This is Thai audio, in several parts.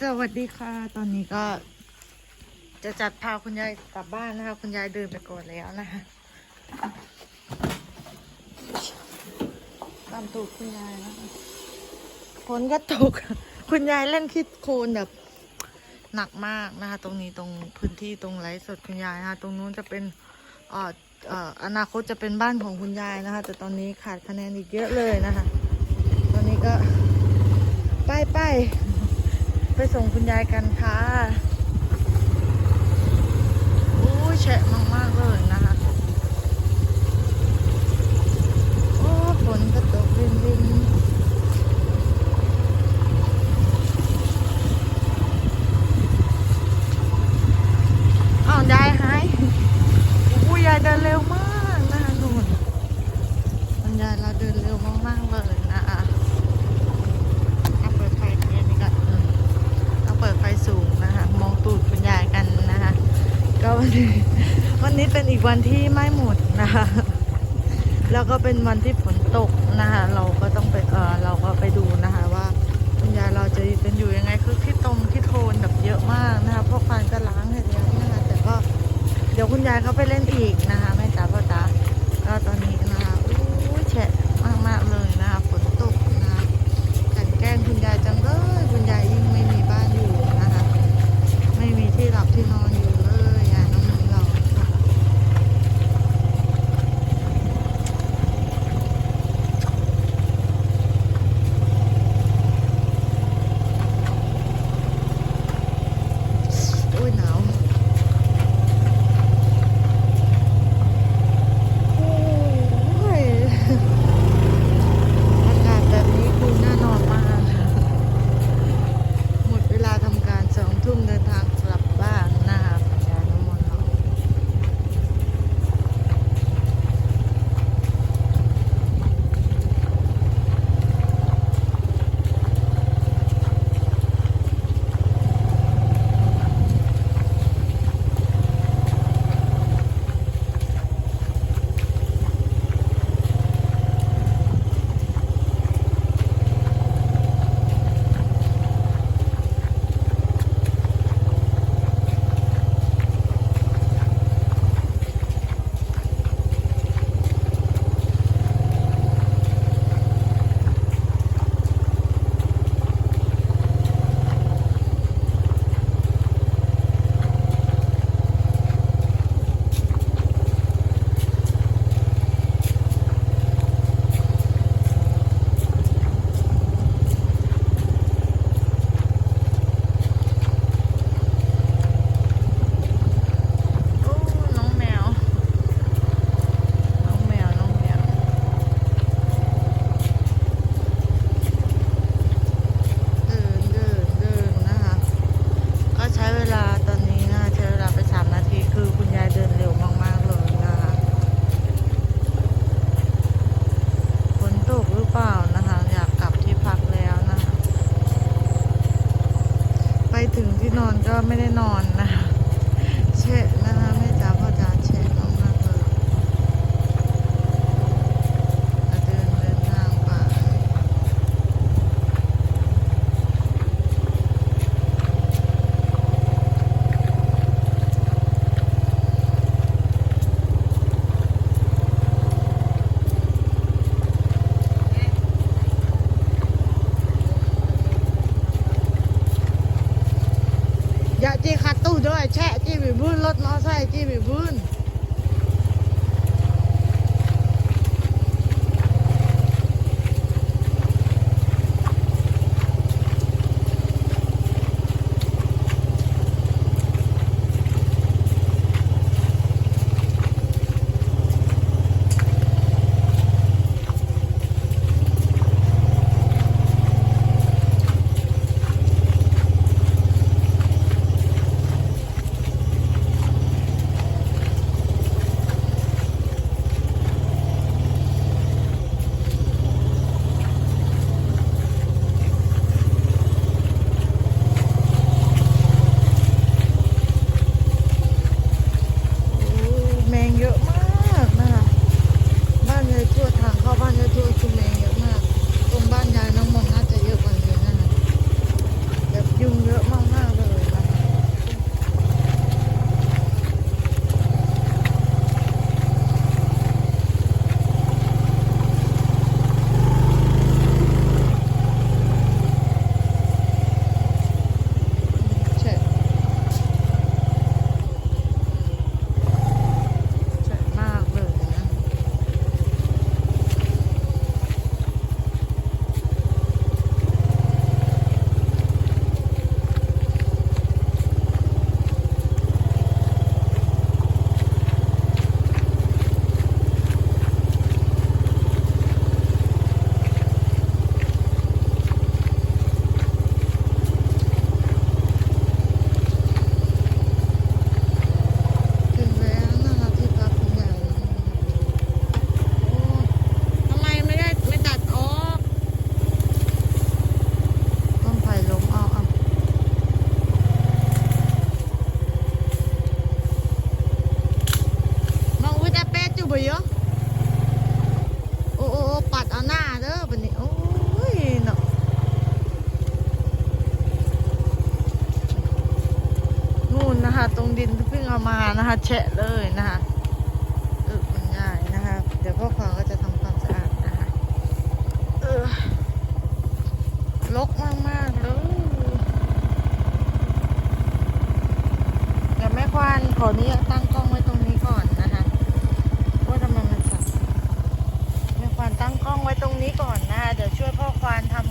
สวัสดีค่ะตอนนี้ก็จะจัดพาคุณยายกลับบ้านนะคะคุณยายเดินไปก่อนแล้วนะคะตามตูดคุณยายนะคะฝนก็ตกคุณยายเล่นคิดโคลนแบบหนักมากนะคะตรงนี้ตรงพื้นที่ตรงไร่สดคุณยายนะคะตรงนู้นจะเป็นอนาคตจะเป็นบ้านของคุณยายนะคะแต่ตอนนี้ขาดคะแนนอีกเยอะเลยนะคะตอนนี้ก็ไปส่งคุณยายกันค่ะอู้แฉะมากๆเลยนะคะโอ้ฝนก็ตกรินอ้าวยายหายอู้ยายเดินเร็วมากนะคะทุกคนคุณยายเราเดินเร็วมากๆเลยนะคะเอาเปิดไฟเย็นนี่ก็เอาเปิดไฟสูงนะคะมองตูดคุณยายกันนะคะก็วันนี้เป็นอีกวันที่ไม่หมดนะคะแล้วก็เป็นวันที่ฝนตกนะคะเราก็ต้องไปเราก็ไปดูนะคะว่าคุณยายเราจะเป็นอยู่ยังไงคือที่โคลนแบบเยอะมากนะคะพวกฟันก็ล้างให้แล้วนะคะแต่ก็เดี๋ยวคุณยายเขาไปเล่นอีกนะคะแม่จ๋าพ่อจ๋าก็ตอนนี้นะคะอู้แฉะมากๆเลยนะคะฝนตกนะคะกันแกล้งคุณยายจังเลยคุณยายยิ่งไม่มีบ้านอยู่นะคะไม่มีที่หลับที่นอนอยู่เลยยายน้องมิ้นเรานะคะโอ้ยหนาวโอ้ยอากาศแบบนี้คือน่านอนมากหมดเวลาทำการ2 ทุ่มเดินทางกลับบ้านนะคะคุณยายน้องมนต์เราโอ้น้องแมวน้องแมวน้องแมวเดินนะคะก็ใช้เวลาตอนนี้นะคะใช้เวลาไป3 นาทีคือคุณยายเดินเร็วมากๆเลยนะคะฝนตกหรือเปล่านะคะอยากกลับที่พักแล้วนะคะไปถึงที่นอนก็ไม่ได้นอนนะคะเช็ดนะคะแม่จ๋าพ่อจ๋าเช็ดมากๆเลยแล้วเดินทางไปอย่าจี้ขัดตู้ด้วยแช่จี้บีบื้นรถมอไซค์จี้บีบื้น ตรงดินที่เพิ่งเอามานะคะแฉะเลยนะคะคุณยายนะคะ เดี๋ยวพ่อควานก็จะทำความสะอาดนะคะรกมากๆเลยเดี๋ยวแม่ควานขออนุญาตตั้งกล้องไว้ตรงนี้ก่อนนะคะว่าทำไมมันสั่นแม่ควานตั้งกล้องไว้ตรงนี้ก่อนนะคะเดี๋ยวช่วยพ่อควานทำ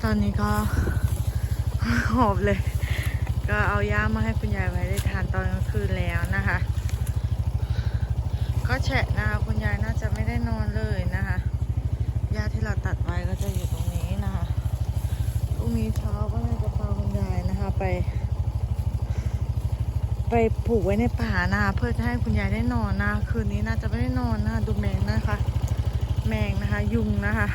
ตอนนี้ก็ หอบเลย ก็เอาย่ามาให้คุณยายไว้ได้ทานตอนกลางคืนแล้วนะคะ ก็แฉะนะคะคุณยายน่าจะไม่ได้นอนเลยนะคะหญ้าที่เราตัดไว้ก็จะอยู่ตรงนี้นะคะพรุ่งนี้เช้าก็น่าจะพาคุณยายนะคะไปผูกไว้ในป่านะคะเพื่อจะให้คุณยายได้นอนนะคืนนี้น่าจะไม่ได้นอนนะคะดูแมงนะคะ แมงนะคะ ยุงนะคะ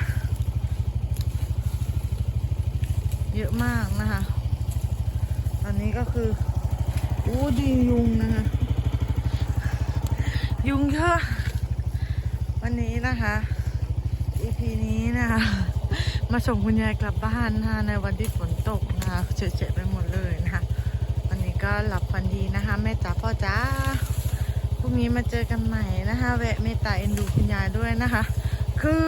เยอะมากนะคะ ตอนนี้ก็คืออู้ดียุงนะคะ ยุงเยอะวันนี้นะคะ EP นี้นะคะ มาส่งคุณยายกลับบ้านนะคะในวันที่ฝนตกนะคะเฉะๆไปหมดเลยนะคะวันนี้ก็หลับฝันดีนะคะแม่จ๋าพ่อจ๋าพรุ่งนี้มาเจอกันใหม่นะคะแวะเมตตาเอ็นดูคุณยายด้วยนะคะ คือ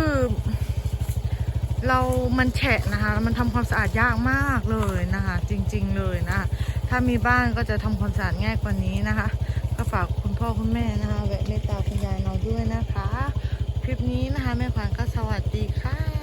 มันแฉะนะคะมันทำความสะอาดยากมากเลยนะคะจริงๆเลยนะคะถ้ามีบ้านก็จะทำความสะอาดง่ายกว่านี้นะคะก็ฝากคุณพ่อคุณแม่นะคะแวะเมตตาคุณยายเราด้วยนะคะคลิปนี้นะคะแม่ขวัญก็สวัสดีค่ะ